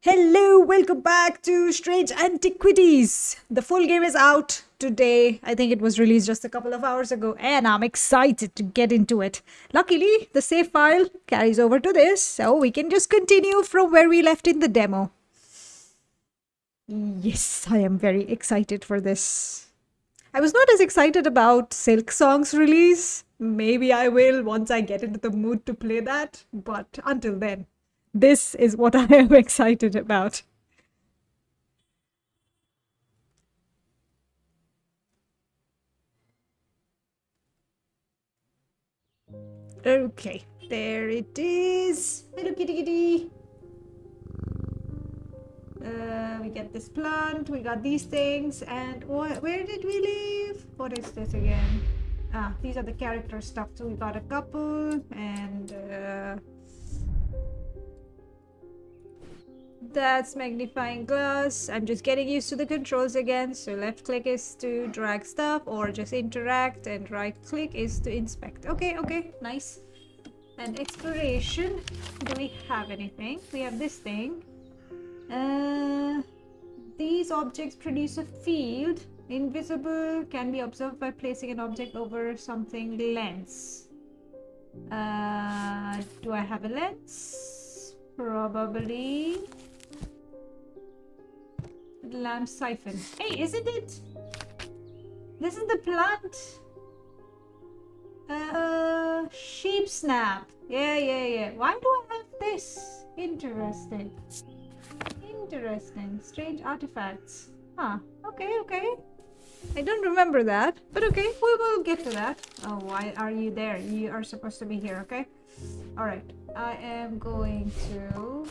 Hello, welcome back to Strange Antiquities. The full game is out today. I think it was released just a couple of hours ago, and I'm excited to get into it. Luckily, the save file carries over to this, so we can just continue from where we left in the demo. Yes, I am very excited for this. I was not as excited about Silk Song's release. Maybe I will once I get into the mood to play that, but until then, this is what I am excited about. Okay, there it is. Hello, kitty kitty. We get this plant, we got these things, and where did we leave? What is this again? Ah, these are the character stuff. So we got a couple, and that's magnifying glass. I'm just getting used to the controls again. So left click is to drag stuff or just interact, and right click is to inspect. Okay, nice. And exploration. Do we have anything? We have this thing. These objects produce a field. Invisible, can be observed by placing an object over something. Lens. Do I have a lens? Probably. Lamp siphon. Hey, isn't it? This is the plant. Sheep snap. Yeah. Why do I have this? Interesting. Strange artifacts. Huh. Okay. I don't remember that, but okay, we will get to that. Oh, why are you there? You are supposed to be here, okay? Alright, I am going to...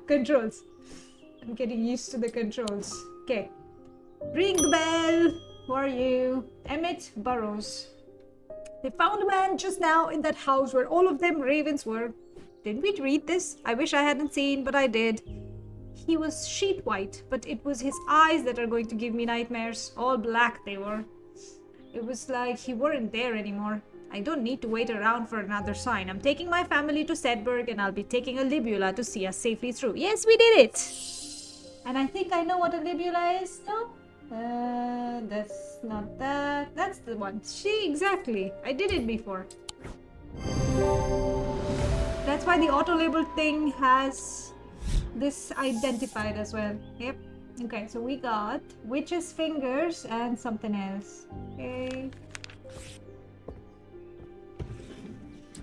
controls. I'm getting used to the controls. Okay. Ring the bell. Who are you? Emmett Burrows. They found a man just now in that house where all of them ravens were. Didn't we read this? I wish I hadn't seen, but I did. He was sheet white, but it was his eyes that are going to give me nightmares. All black they were. It was like he weren't there anymore. I don't need to wait around for another sign. I'm taking my family to Sedberg, and I'll be taking a libula to see us safely through. Yes, we did it! And I think I know what a libula is. No? That's not that. That's the one. Exactly. I did it before. That's why the auto-labeled thing has this identified as well. Yep. Okay, so we got witch's fingers and something else. Okay.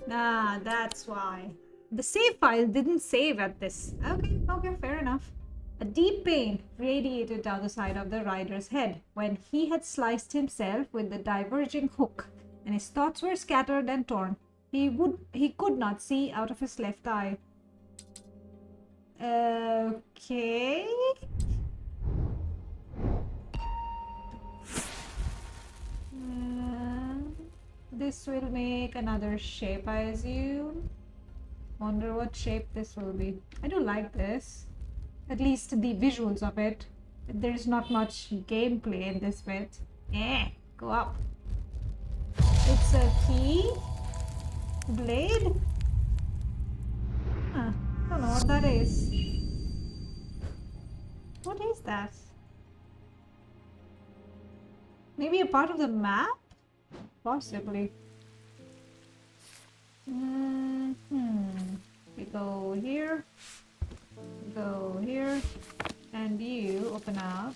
Ah, that's why. The save file didn't save at this. Okay, fair enough. A deep pain radiated down the side of the rider's head when he had sliced himself with the diverging hook, and his thoughts were scattered and torn. He could not see out of his left eye. Okay. This will make another shape, I assume. Wonder what shape this will be. I do like this. At least the visuals of it. There's not much gameplay in this bit. Go up. It's a key. Blade? I don't know what that is. What is that? Maybe a part of the map? Possibly. We go here. Go here. And you open up.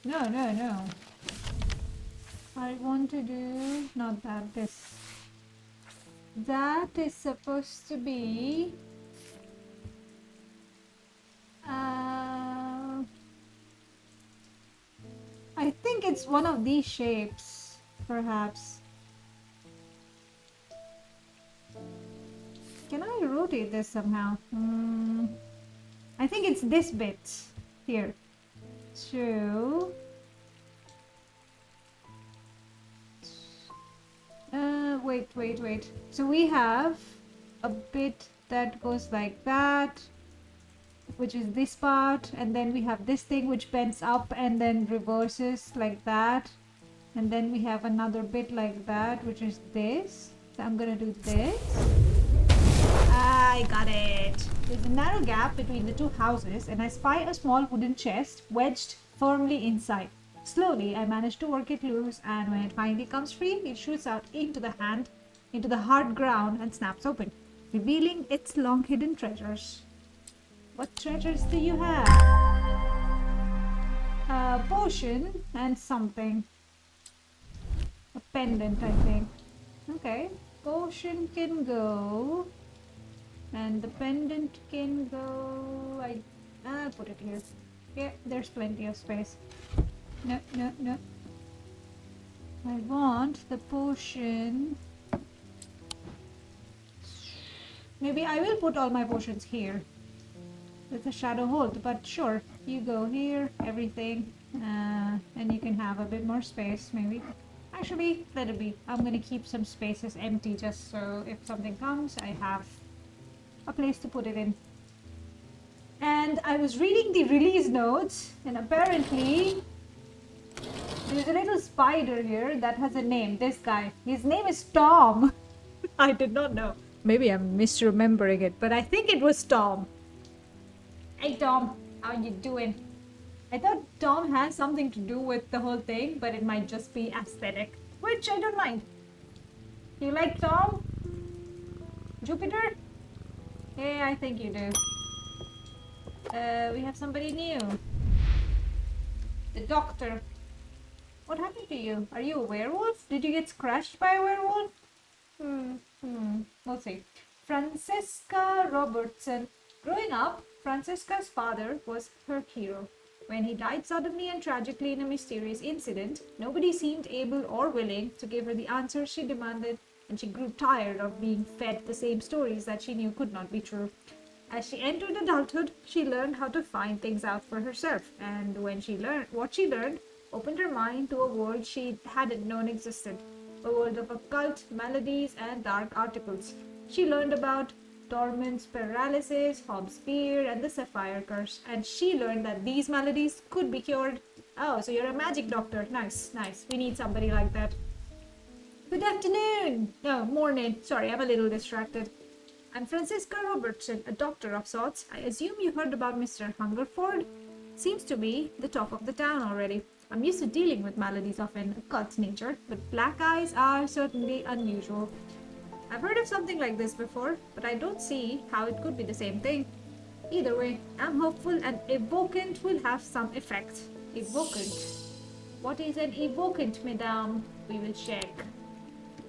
No. I want to do not that. This. That is supposed to be I think it's one of these shapes, perhaps. Can I rotate this somehow? I think it's this bit here. So wait. So we have a bit that goes like that, which is this part, and then we have this thing which bends up and then reverses like that, and then we have another bit like that, which is this. So I'm gonna do this. There's a narrow gap between the two houses, and I spy a small wooden chest wedged firmly inside. Slowly, I manage to work it loose, and when it finally comes free, it shoots out into the hard ground, and snaps open, revealing its long hidden treasures. What treasures do you have? A potion and something. A pendant, I think. Okay. Potion can go. And the pendant can go. I'll put it here. Yeah, there's plenty of space. No, no, no. I want the potion. Maybe I will put all my potions here. With a shadow hold, but sure, you go here, everything, and you can have a bit more space, maybe. Actually, let it be. I'm gonna keep some spaces empty just so if something comes, I have a place to put it in. And I was reading the release notes, and apparently there's a little spider here that has a name. This guy. His name is Tom. I did not know. Maybe I'm misremembering it, but I think it was Tom. Hey Tom, how you doing? I thought Tom has something to do with the whole thing, but it might just be aesthetic, which I don't mind. You like Tom? Jupiter? Yeah, I think you do. We have somebody new. The doctor. What happened to you? Are you a werewolf? Did you get scratched by a werewolf? We'll see. Francesca Robertson. Growing up, Francesca's father was her hero. When he died suddenly and tragically in a mysterious incident, nobody seemed able or willing to give her the answers she demanded, and she grew tired of being fed the same stories that she knew could not be true. As she entered adulthood, she learned how to find things out for herself, and when she learned what she learned, opened her mind to a world she hadn't known existed, a world of occult melodies and dark articles. She learned about Dormant's paralysis, Hobbes' spear, and the sapphire curse, and she learned that these maladies could be cured. Oh, so you're a magic doctor. Nice, nice. We need somebody like that. Good afternoon. No, morning. Sorry, I'm a little distracted. I'm Francisca Robertson, a doctor of sorts. I assume you heard about Mr. Hungerford? Seems to be the talk of the town already. I'm used to dealing with maladies of an occult nature, but black eyes are certainly unusual. I've heard of something like this before, but I don't see how it could be the same thing. Either way, I'm hopeful an evocant will have some effect. Evocant. What is an evocant, madame? We will check.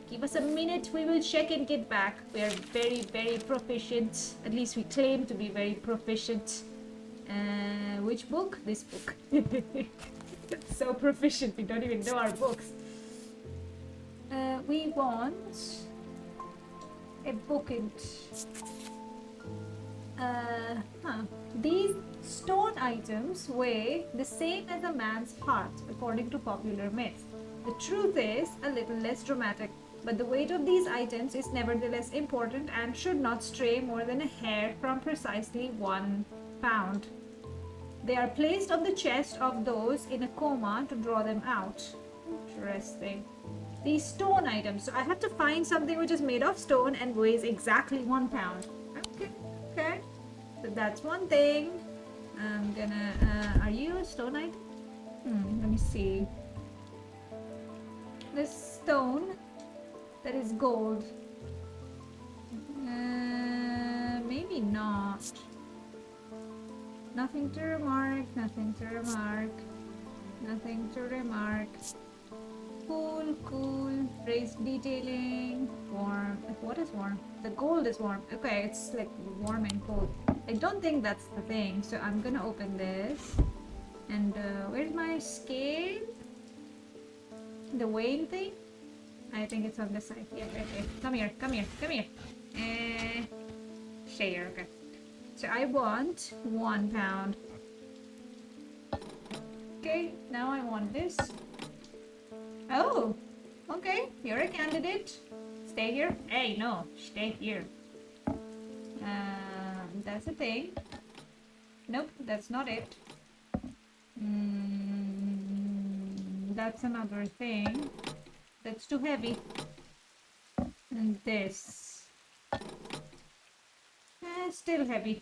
Give us a minute, we will check and get back. We are very, very proficient. At least we claim to be very proficient. Which book? This book. So proficient, we don't even know our books. We want evocant. These stone items weigh the same as a man's heart, according to popular myth. The truth is a little less dramatic, but the weight of these items is nevertheless important and should not stray more than a hair from precisely 1 pound. They are placed on the chest of those in a coma to draw them out. Interesting. These stone items. So I have to find something which is made of stone and weighs exactly 1 pound. Okay, okay. So that's one thing. I'm gonna, are you a stone item? Let me see. This stone that is gold. Maybe not. Nothing to remark, nothing to remark, nothing to remark. Cool, cool, raised detailing, warm. What is warm? The gold is warm. Okay, it's like warm and cold. I don't think that's the thing, so I'm gonna open this. And where's my scale? The weighing thing? I think it's on this side. Yeah, right there. Come here, come here, come here. Share, okay. So I want 1 pound. Okay, now I want this. Oh, okay, you're a candidate. Stay here. Hey, no, stay here. That's the thing. Nope, that's not it. That's another thing. That's too heavy. And this. Still heavy.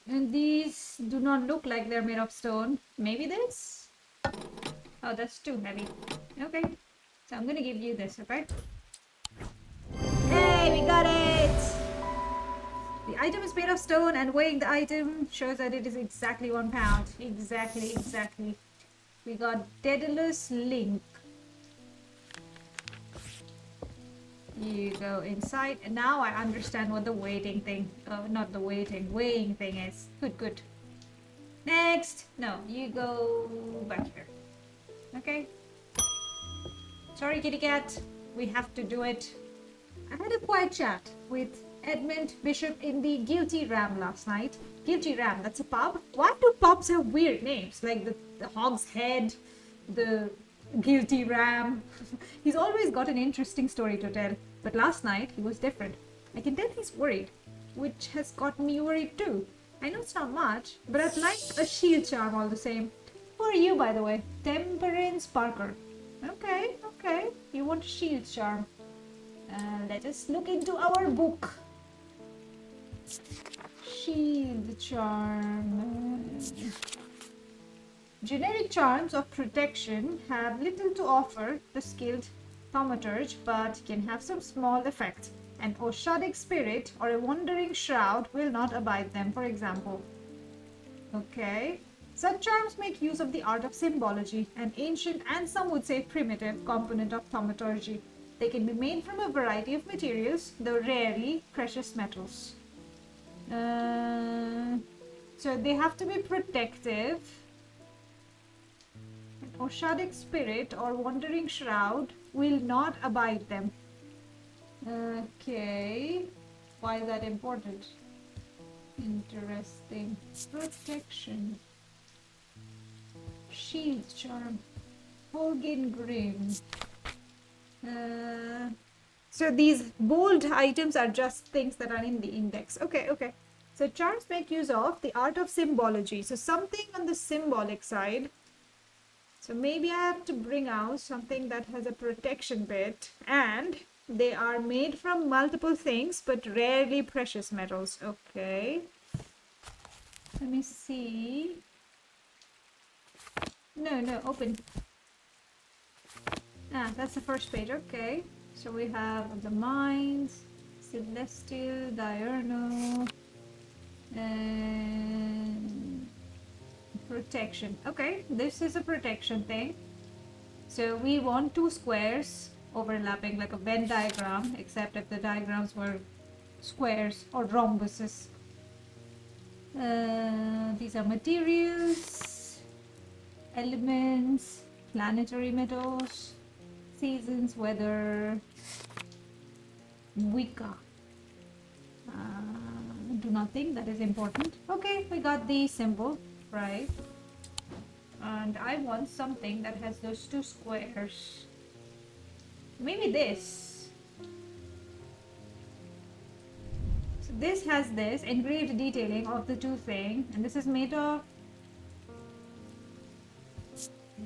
And these do not look like they're made of stone. Maybe this? Oh, that's too heavy. Okay. So I'm gonna give you this, okay? Hey, we got it! The item is made of stone, and weighing the item shows that it is exactly 1 pound. Exactly, exactly. We got Daedalus Link. You go inside, and now I understand what the weighting thing, not the weighing thing is. Good, good. Next! No, you go back here. Okay? Sorry, kitty cat. We have to do it. I had a quiet chat with Edmund Bishop in the Guilty Ram last night. Guilty Ram, that's a pub? Why do pubs have weird names? Like the Hog's Head, the Guilty Ram. He's always got an interesting story to tell. But last night, he was different. I can tell he's worried, which has got me worried too. I know it's not much, but I'd like a shield charm all the same. Who are you, by the way? Temperance Parker. Okay, okay. You want a shield charm. Let us look into our book. Shield charm. Generic charms of protection have little to offer the skilled thaumaturge, but can have some small effect. An Oshadic spirit or a wandering shroud will not abide them, for example. Okay. Such charms make use of the art of symbology, an ancient and some would say primitive component of thaumaturgy. They can be made from a variety of materials, though rarely precious metals. So they have to be protective. An Oshadic spirit or wandering shroud will not abide them. Okay. Why is that important? Interesting. Protection. Shield charm. Hogan Grim. So these bold items are just things that are in the index. Okay, okay. So charms make use of the art of symbology. So something on the symbolic side. So maybe I have to bring out something that has a protection bit. And they are made from multiple things, but rarely precious metals. Okay. Let me see. No, open. Ah, that's the first page. Okay. So we have the Mines, Celestial, Diurnal, and protection. Okay, this is a protection thing. So we want 2 squares overlapping like a Venn diagram, except if the diagrams were squares or rhombuses. These are materials, elements, planetary metals, seasons, weather, Wicca. Do not think that is important. Okay, we got the symbol, right? And I want something that has those 2 squares. Maybe this. So this has this engraved detailing of the 2 thing, and this is made of,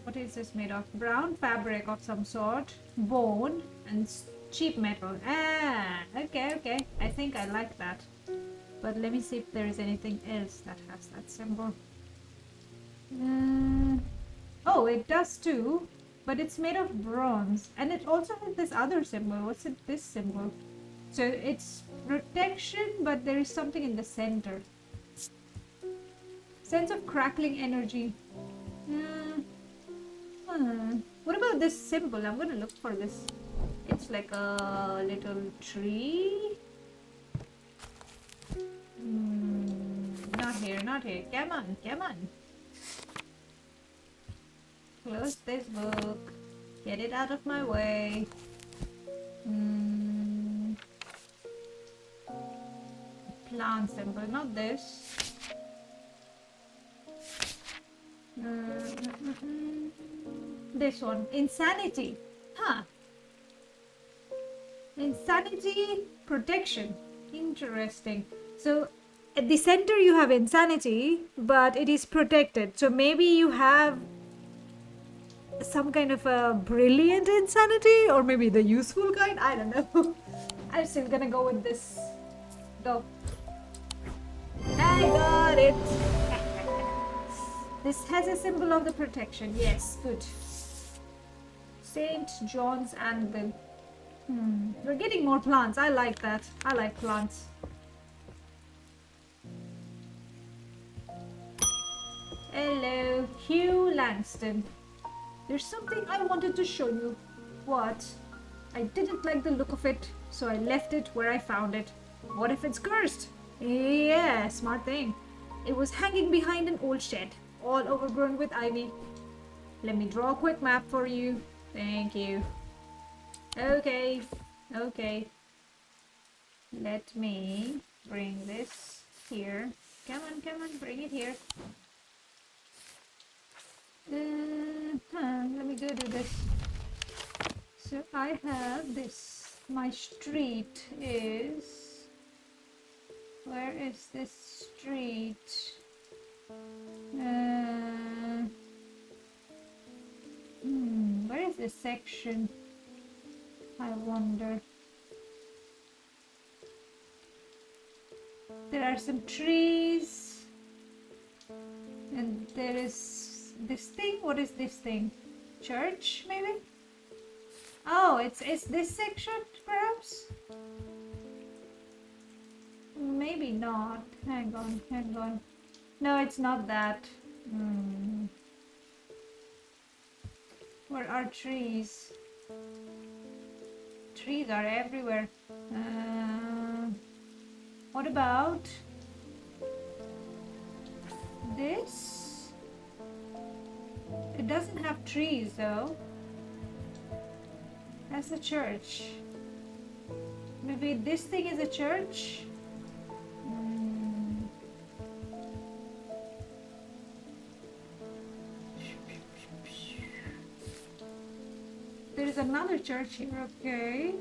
what is this made of? Brown fabric of some sort, bone, and cheap metal. Ah, okay. I think I like that. But let me see if there is anything else that has that symbol. Oh, it does too, but it's made of bronze. And it also has this other symbol. What's it? This symbol. So it's protection, but there is something in the center. Sense of crackling energy. What about this symbol? I'm gonna look for this. It's like a little tree. Not here. Come on. Close this book. Get it out of my way. Plant symbol, not this. This one. Insanity. Huh. Insanity protection. Interesting. So at the center you have insanity, but it is protected. So maybe you have some kind of a brilliant insanity, or maybe the useful kind. I don't know. I'm still gonna go with this Go. I got it. This has a symbol of the protection. Yes, good. St. John's Anvil. We're getting more plants. I like that. I like plants. Hello, Hugh Langston. There's something I wanted to show you. What? I didn't like the look of it, so I left it where I found it. What if it's cursed? Yeah, smart thing. It was hanging behind an old shed, all overgrown with ivy. Let me draw a quick map for you. Thank you. Okay, okay. Let me bring this here. Come on, bring it here. Let me go do this. So I have this. My street is... Where is this street? Where is this section? I wonder. There are some trees. And there is this thing. What is this thing? Church, maybe? Oh, it's this section, perhaps? Maybe not. Hang on. No, it's not that. Where are trees? Trees are everywhere. What about this? It doesn't have trees though. That's a church. Maybe this thing is a church? There's another church here, okay.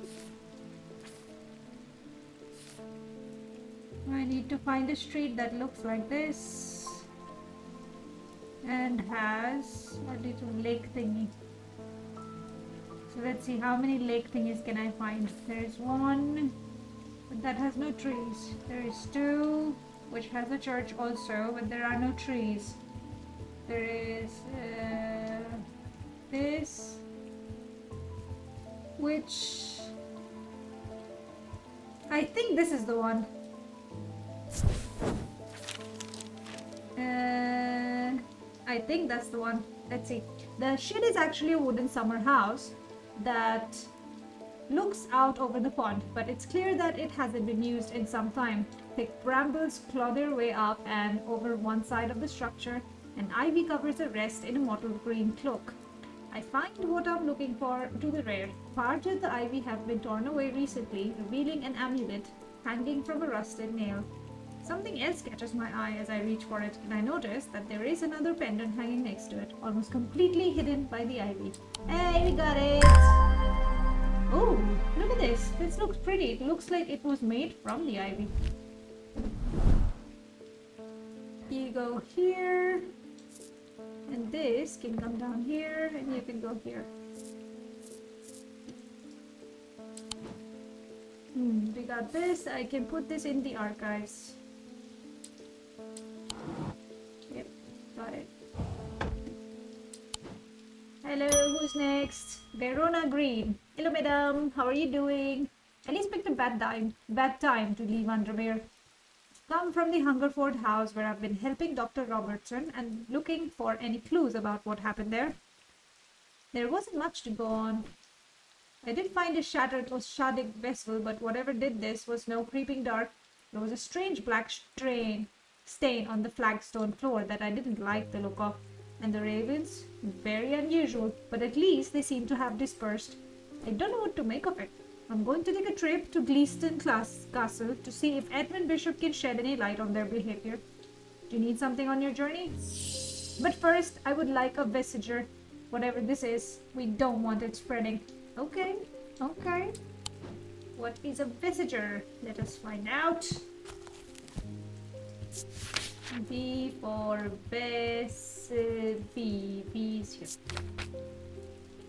I need to find a street that looks like this and has a little lake thingy. So let's see, how many lake thingies can I find? There is one, but that has no trees. There is two, which has a church also, but there are no trees. There is this, which I think this is the one. I think that's the one. Let's see. The shed is actually a wooden summer house that looks out over the pond, but it's clear that it hasn't been used in some time. Thick brambles claw their way up and over one side of the structure, and ivy covers the rest in a mottled green cloak. I find what I'm looking for to the rear. Parts of the ivy have been torn away recently, revealing an amulet hanging from a rusted nail. Something else catches my eye as I reach for it, and I notice that there is another pendant hanging next to it, almost completely hidden by the ivy. Hey, we got it! Oh, look at this. This looks pretty. It looks like it was made from the ivy. You go here, and this can come down here, and you can go here. We got this. I can put this in the archives. Yep, got it. Hello, who's next? Verona Green. Hello, madam. How are you doing? Alice picked a bad time to leave Undermere. Come from the Hungerford house where I've been helping Dr. Robertson and looking for any clues about what happened there. There wasn't much to go on. I did find a shattered Oshadic vessel, but whatever did this was no creeping dark. There was a strange black stain on the flagstone floor that I didn't like the look of. And the ravens? Very unusual, but at least they seem to have dispersed. I don't know what to make of it. I'm going to take a trip to Gleeston Castle to see if Edmund Bishop can shed any light on their behavior. Do you need something on your journey? But first, I would like a vestiger. Whatever this is, we don't want it spreading. Okay. What is a vestiger? Let us find out. V for V is here.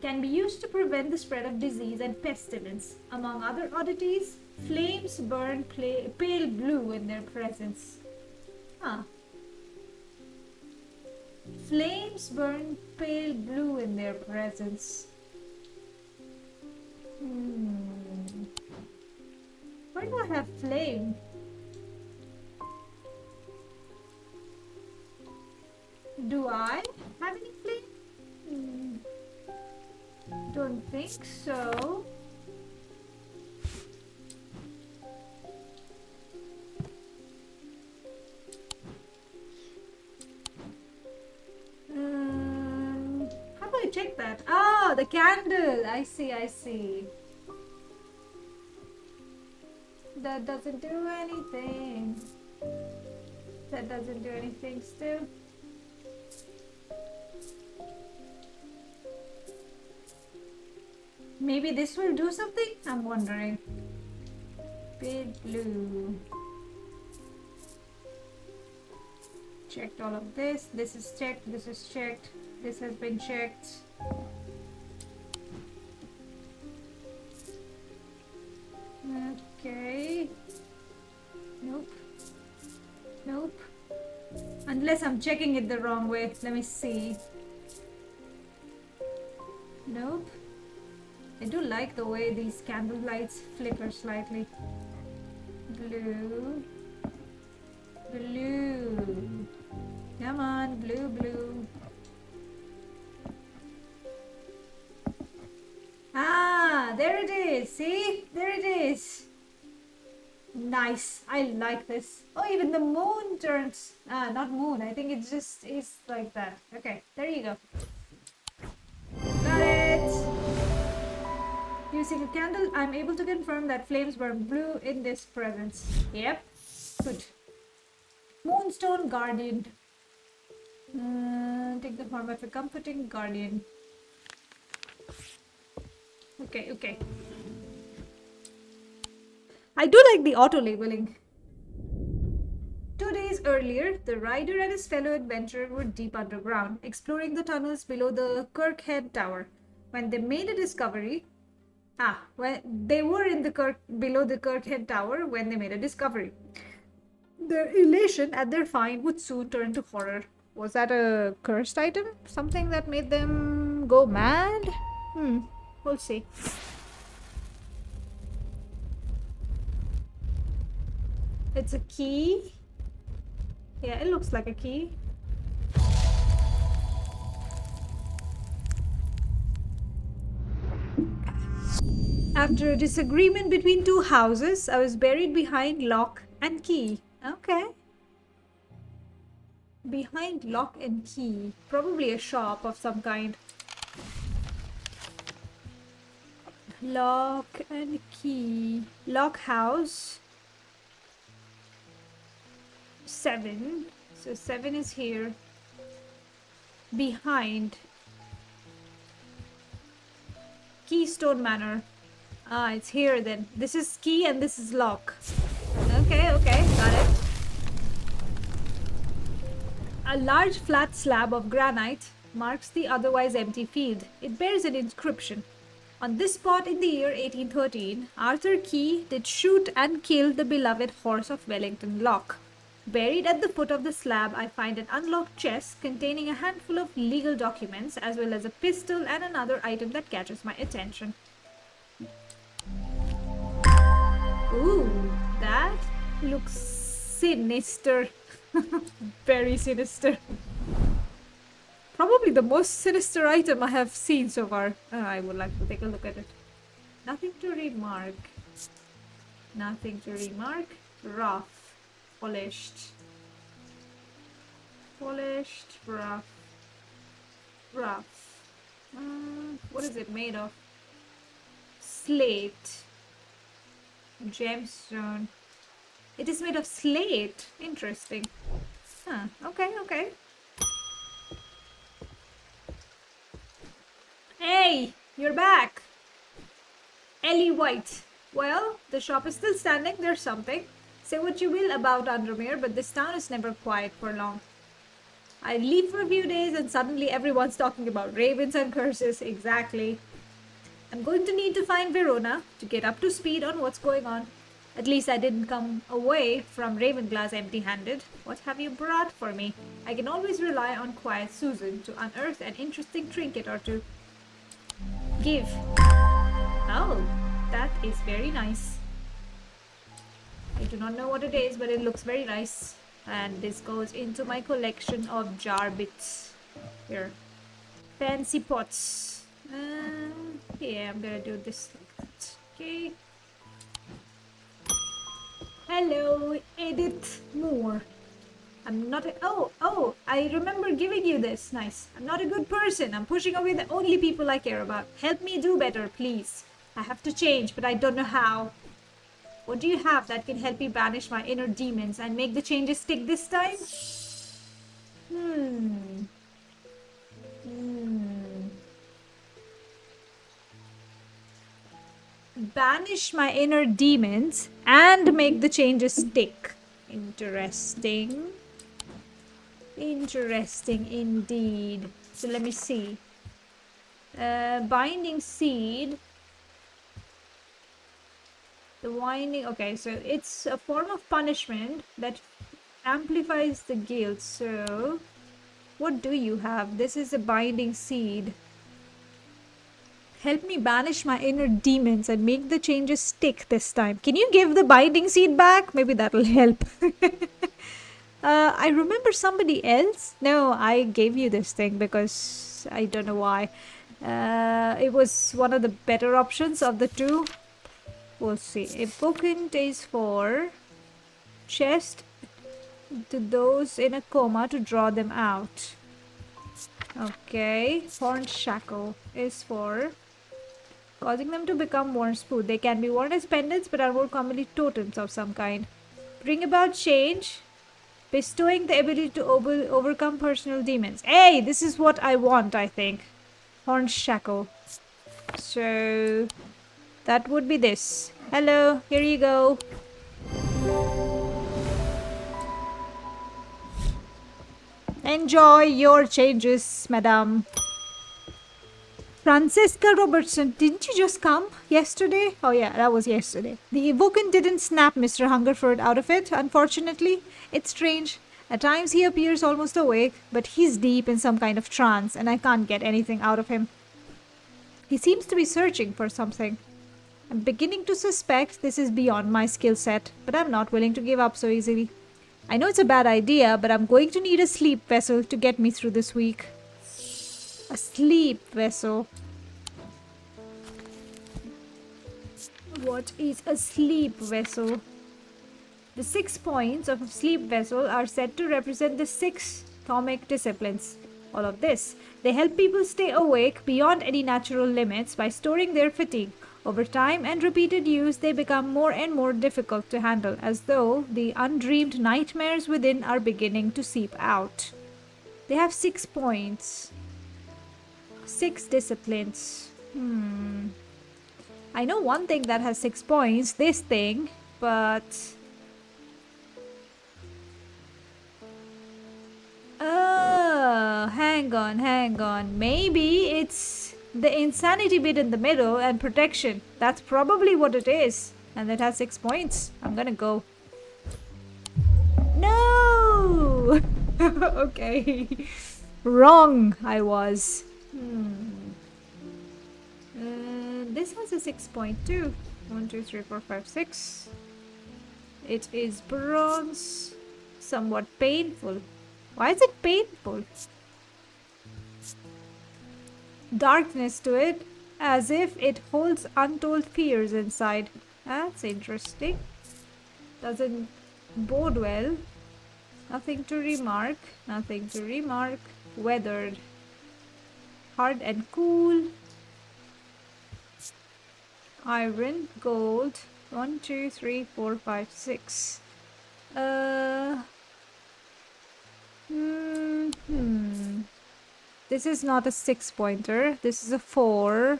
Can be used to prevent the spread of disease and pestilence. Among other oddities, Flames burn pale blue in their presence. Huh. Flames burn pale blue in their presence. Where do I have flame? Do I have any flame? Don't think so. How do I check that? Oh, the candle. I see, I see. That doesn't do anything. That doesn't do anything still. Maybe this will do something? I'm wondering. Pale blue. Checked all of this. This is checked. This is checked. This has been checked. Okay. Nope. Nope. Unless I'm checking it the wrong way. Let me see. Nope. I do like the way these candle lights flicker slightly. Blue. Blue. Come on, blue, blue. Ah, there it is. See? There it is. Nice. I like this. Oh, even the moon turns. Not moon. I think it just is like that. Okay, there you go. Got it. Using a candle, I'm able to confirm that flames burn blue in this presence. Yep. Good. Moonstone Guardian. Take the form of a comforting guardian. Okay, okay. I do like the auto labeling. 2 days earlier, the rider and his fellow adventurer were deep underground, exploring the tunnels below the Kirkhead Tower. When they made a discovery, when they were in the below the Kirkhead Tower when they made a discovery. Their elation at their find would soon turn to horror. Was that a cursed item? Something that made them go mad? We'll see. It's a key. Yeah, it looks like a key. After a disagreement between two houses, I was buried behind lock and key. Okay. Behind lock and key. Probably a shop of some kind. Lock and key. Lock house. 7. So 7 is here. Behind. Keystone Manor. It's here then. This is key and this is lock. Okay, okay, got it. A large flat slab of granite marks the otherwise empty field. It bears an inscription. On this spot in the year 1813, Arthur Key did shoot and kill the beloved horse of Wellington Loch. Buried at the foot of the slab, I find an unlocked chest containing a handful of legal documents as well as a pistol and another item that catches my attention. Ooh, that looks sinister. Very sinister. Probably the most sinister item I have seen so far. I would like to take a look at it. Nothing to remark. Nothing to remark. Rough. Polished. Polished. Rough. Rough. What is it made of? Slate. Gemstone. It is made of slate. Interesting. Okay, okay. Hey, you're back. Ellie White. Well, the shop is still standing. There's something. Say what you will about Undermere, but this town is never quiet for long. I leave for a few days and suddenly everyone's talking about ravens and curses. Exactly. I'm going to need to find Verona to get up to speed on what's going on. At least I didn't come away from Ravenglass empty-handed. What have you brought for me? I can always rely on quiet Susan to unearth an interesting trinket or to give. Oh, that is very nice. I do not know what it is, but it looks very nice. And this goes into my collection of jar bits. Here. Fancy pots. Yeah, I'm gonna do this like that. Okay. Hello, Edith Moore. I'm not a... Oh, I remember giving you this. Nice. I'm not a good person. I'm pushing away the only people I care about. Help me do better, please. I have to change, but I don't know how. What do you have that can help me banish my inner demons and make the changes stick this time? Hmm. Banish my inner demons and make the changes stick. Interesting. Interesting indeed. So let me see. Binding seed. The winding. Okay, so it's a form of punishment that amplifies the guilt. So, what do you have? This is a binding seed. Help me banish my inner demons and make the changes stick this time. Can you give the binding seed back? Maybe that'll help. I remember somebody else. No, I gave you this thing because I don't know why. It was one of the better options of the two. We'll see. Evocant is for chest to those in a coma to draw them out. Okay. Horn shackle is for causing them to become more smooth. They can be worn as pendants but are more commonly totems of some kind. Bring about change. Bestowing the ability to overcome personal demons. Hey, this is what I want, I think. Horn shackle. So, that would be this. Hello, here you go. Enjoy your changes, madam. Francesca Robertson, didn't you just come yesterday? Oh yeah, that was yesterday. The Evocant didn't snap Mr. Hungerford out of it, unfortunately. It's strange. At times he appears almost awake, but he's deep in some kind of trance, and I can't get anything out of him. He seems to be searching for something. I'm beginning to suspect this is beyond my skill set, but I'm not willing to give up so easily. I know it's a bad idea, but I'm going to need a sleep vessel to get me through this week. A sleep vessel. What is a sleep vessel? The 6 points of a sleep vessel are said to represent the 6 Thomic disciplines. All of this. They help people stay awake beyond any natural limits by storing their fatigue. Over time and repeated use, they become more and more difficult to handle, as though the undreamed nightmares within are beginning to seep out. They have 6 points. 6 disciplines. I know one thing that has 6 points, this thing, but... Oh, hang on. Maybe it's the insanity bit in the middle and protection. That's probably what it is. And it has 6 points. I'm gonna go. No! Okay. Wrong I was. This has a 6 point too. 1, 2, 3, 4, 5, 6. It is bronze. Somewhat painful. Why is it painful? Darkness to it, as if it holds untold fears inside. That's interesting. Doesn't bode well. Nothing to remark. Nothing to remark. Weathered. Hard and cool. Iron, gold. 1, 2, 3, 4, 5, 6. This is not a 6 pointer. This is a 4.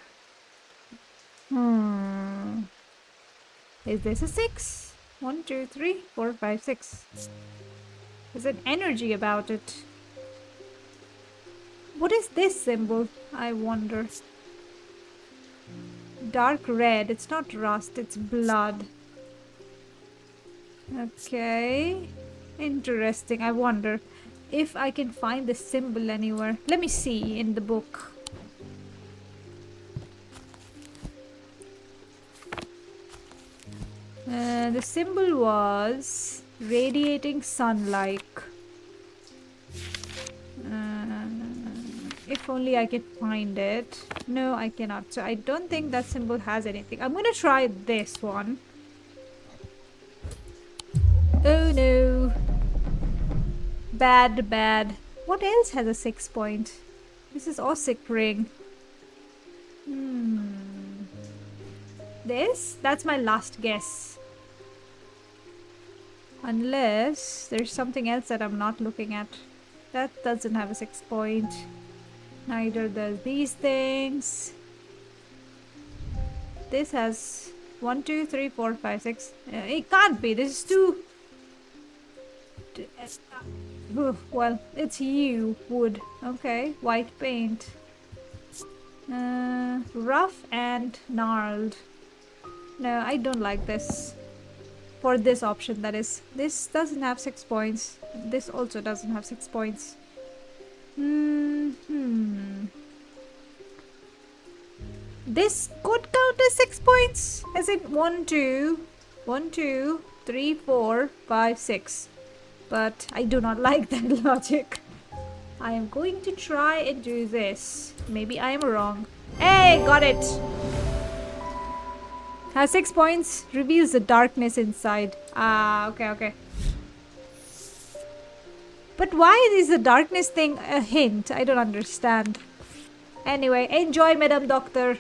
Is this a 6? 1, 2, 3, 4, 5, 6. There's an energy about it. What is this symbol? I wonder. Dark red. It's not rust, it's blood. Okay. Interesting. I wonder if I can find the symbol anywhere. Let me see in the book. The symbol was radiating sunlight. If only I could find it. No, I cannot. So I don't think that symbol has anything. I'm gonna try this one. Oh no. Bad, bad. What else has a 6 point? This is Ossic ring. This? That's my last guess. Unless there's something else that I'm not looking at. That doesn't have a 6 point. Neither does these things. This has 1, 2, 3, 4, 5, 6. It can't be. This is too. Well, it's you, wood. Okay, white paint. Rough and gnarled. No, I don't like this. For this option, that is. This doesn't have 6 points. This also doesn't have 6 points. This could count as 6 points. As in 1, 2, 1, 2, 3, 4, 5, 6. But I do not like that logic. I am going to try and do this. Maybe I am wrong. Hey, got it! Has 6 points. Reveals the darkness inside. Ah, okay, okay. But why is the darkness thing a hint? I don't understand. Anyway, enjoy, Madam Doctor.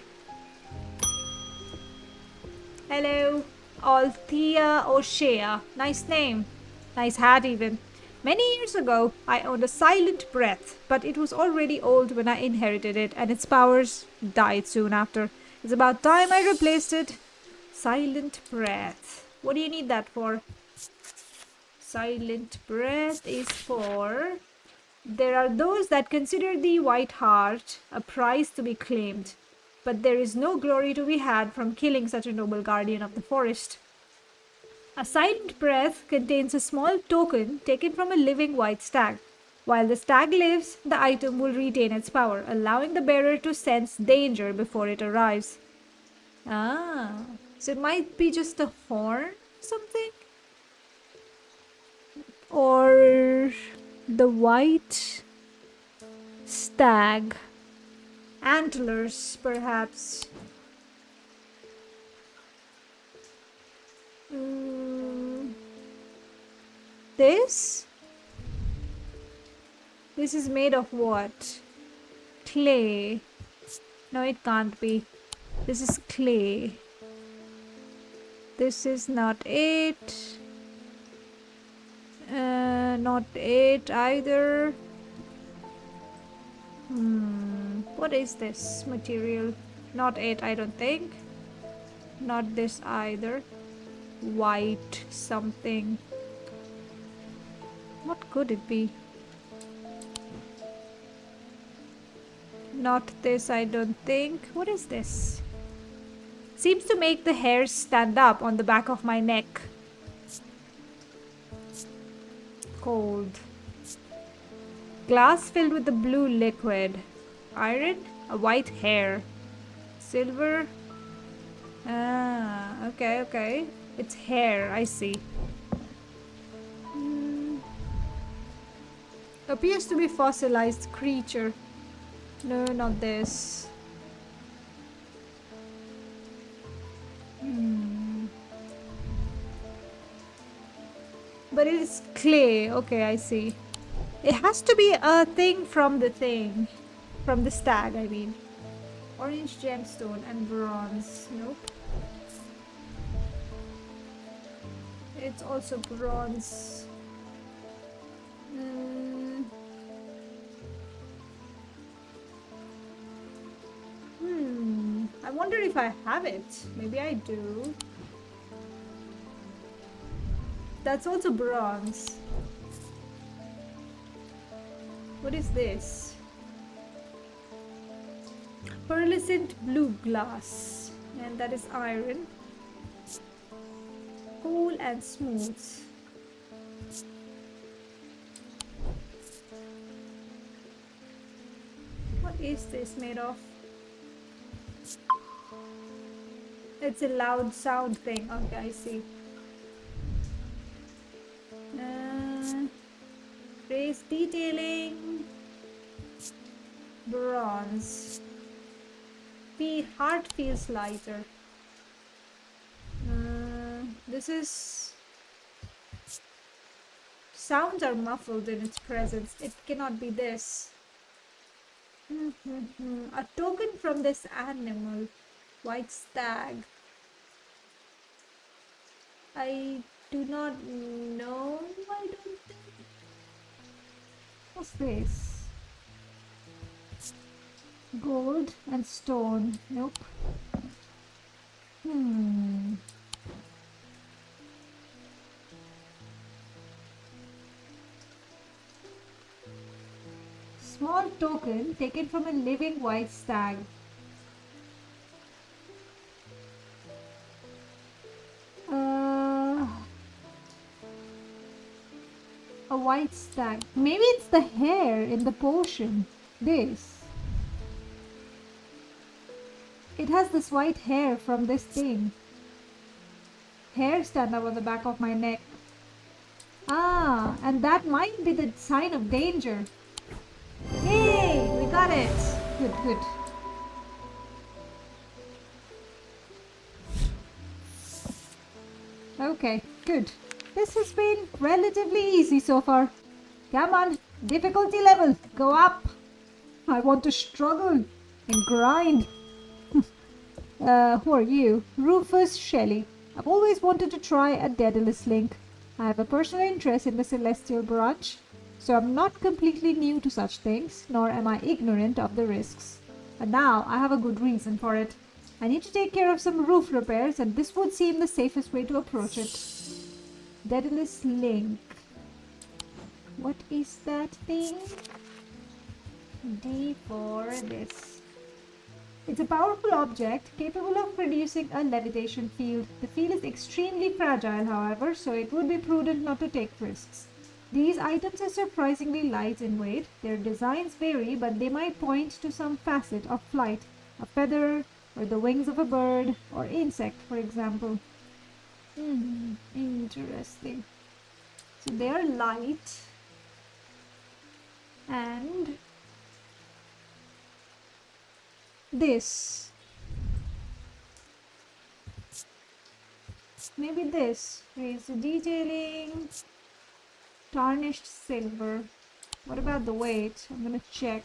Hello. Althea O'Shea. Nice name. Nice hat even. Many years ago, I owned a silent breath, but it was already old when I inherited it, and its powers died soon after. It's about time I replaced it. Silent breath. What do you need that for? Silent breath is for... There are those that consider the white heart a prize to be claimed, but there is no glory to be had from killing such a noble guardian of the forest. A silent breath contains a small token taken from a living white stag. While the stag lives, the item will retain its power, allowing the bearer to sense danger before it arrives. Ah, so it might be just a horn or something? Or the white stag. Antlers, perhaps. This? This is made of what? Clay. No, it can't be. This is clay. This is not it. Not it either. What is this material? Not it, I don't think. Not this either. White something. What could it be? Not this, I don't think. What is this? Seems to make the hairs stand up on the back of my neck. Cold. Glass filled with the blue liquid. Iron? A white hair. Silver? Ah, okay, okay. It's hair, I see. Appears to be fossilized creature. No, not this. But it is clay. Okay, I see. It has to be a thing from the thing. From the stag, I mean. Orange gemstone and bronze. Nope. It's also bronze. I wonder if I have it. Maybe I do. That's also bronze. What is this? Pearlescent blue glass. And that is iron. Cool and smooth. What is this made of? It's a loud sound thing. Okay, I see. Raise detailing. Bronze. Heart feels lighter. This is... Sounds are muffled in its presence. It cannot be this. A token from this animal. White stag. I do not know. I don't think. What's this? Gold and stone. Nope. Small token taken from a living white stag. A white stag. Maybe it's the hair in the potion. This. It has this white hair from this thing. Hair stand up on the back of my neck. Ah, and that might be the sign of danger. Yay! We got it! Good, good. Okay, good. This has been relatively easy so far. Come on, difficulty level, go up. I want to struggle and grind. Who are you? Rufus Shelley. I've always wanted to try a Daedalus link. I have a personal interest in the celestial branch, so I'm not completely new to such things, nor am I ignorant of the risks. But now I have a good reason for it. I need to take care of some roof repairs, and this would seem the safest way to approach it. Daedalus link. What is that thing? D for this. It's a powerful object capable of producing a levitation field. The field is extremely fragile, however, so it would be prudent not to take risks. These items are surprisingly light in weight. Their designs vary, but they might point to some facet of flight, a feather, or the wings of a bird, or insect, for example. Interesting. So they are light, and this. Maybe this. Raise the detailing. Tarnished silver. What about the weight? I'm gonna check.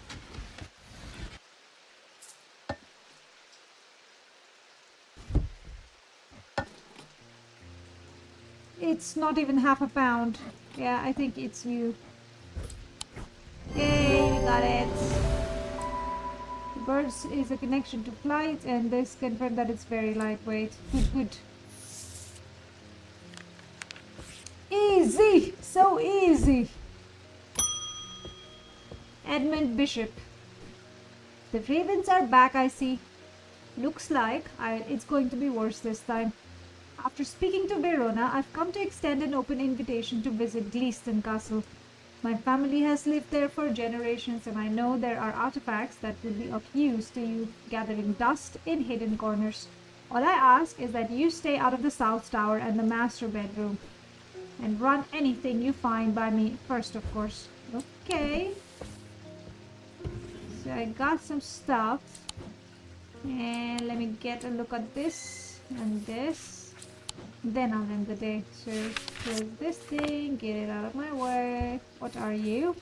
It's not even half a pound. Yeah, I think it's you. Yay, we got it. The birds is a connection to flight, and this confirmed that it's very lightweight. Good, good. Easy! So easy! Edmund Bishop. The ravens are back, I see. Looks like it's going to be worse this time. After speaking to Verona, I've come to extend an open invitation to visit Gleaston Castle. My family has lived there for generations, and I know there are artifacts that would be of use to you gathering dust in hidden corners. All I ask is that you stay out of the South Tower and the master bedroom, and run anything you find by me first, of course. Okay. So I got some stuff, and let me get a look at this and this. Then I'll end the day. So close this thing, get it out of my way. What are you?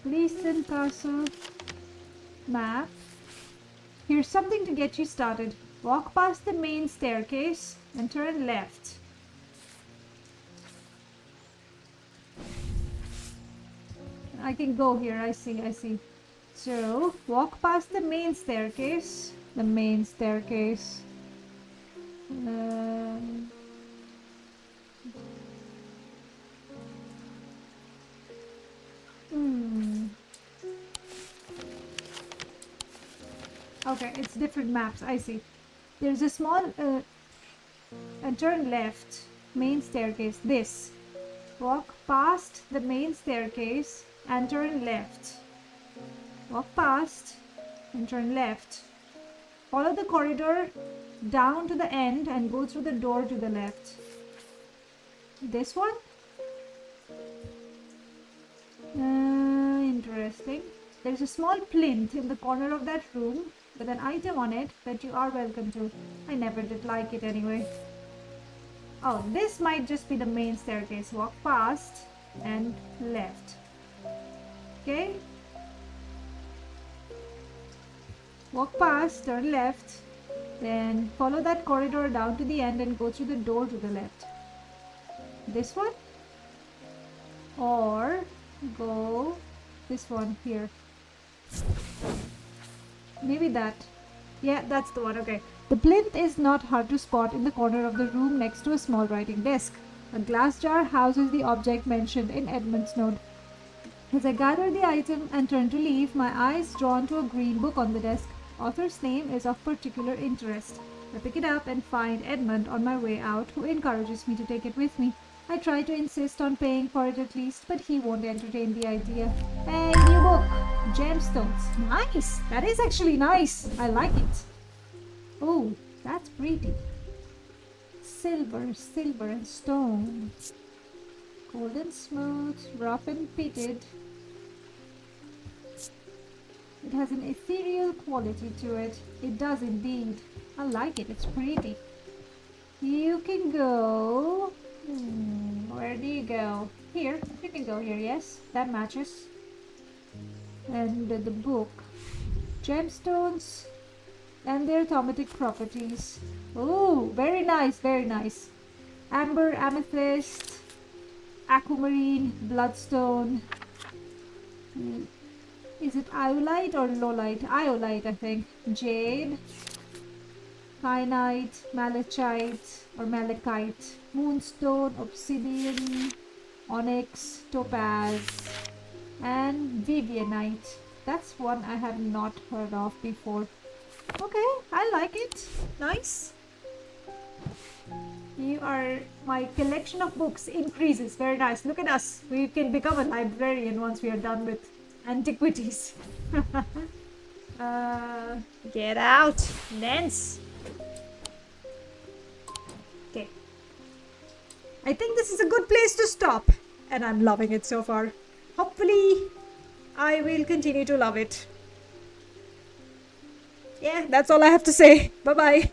Gleaston Castle map. Here's something to get you started. Walk past the main staircase and turn left. I can go here. I see. So walk past the main staircase. The main staircase. Okay, it's different maps. I see. There's a small and turn left. Main staircase. This. Walk past the main staircase and turn left. Walk past and turn left. Follow the corridor down to the end and go through the door to the left. This one? Interesting. There's a small plinth in the corner of that room with an item on it that you are welcome to. I never did like it anyway. Oh, this might just be the main staircase. Walk past and left. Okay? Walk past, turn left, then follow that corridor down to the end and go through the door to the left. This one? Or go this one here. Maybe that. Yeah, that's the one. Okay. The plinth is not hard to spot in the corner of the room next to a small writing desk. A glass jar houses the object mentioned in Edmund's note. As I gather the item and turn to leave, my eyes drawn to a green book on the desk. Author's name is of particular interest. I pick it up and find Edmund on my way out, who encourages me to take it with me. I try to insist on paying for it at least, but he won't entertain the idea. Hey, new book! Gemstones. Nice! That is actually nice. I like it. Oh, that's pretty. Silver and stone. Golden smooth, rough and pitted. It has an ethereal quality to it. It does indeed. I like it. It's pretty. You can go... where do you go? Here. You can go here, yes. That matches. And the book. Gemstones and their thaumatic properties. Oh, very nice, very nice. Amber, amethyst, aquamarine, bloodstone. Is it iolite or lowlite? Iolite, I think. Jade, kyanite, malachite or malachite, moonstone, obsidian, onyx, topaz, and vivianite. That's one I have not heard of before. Okay, I like it. Nice. My collection of books increases. Very nice. Look at us. We can become a librarian once we are done with Antiquities. Get out, Nance. Okay. I think this is a good place to stop. And I'm loving it so far. Hopefully, I will continue to love it. Yeah, that's all I have to say. Bye-bye.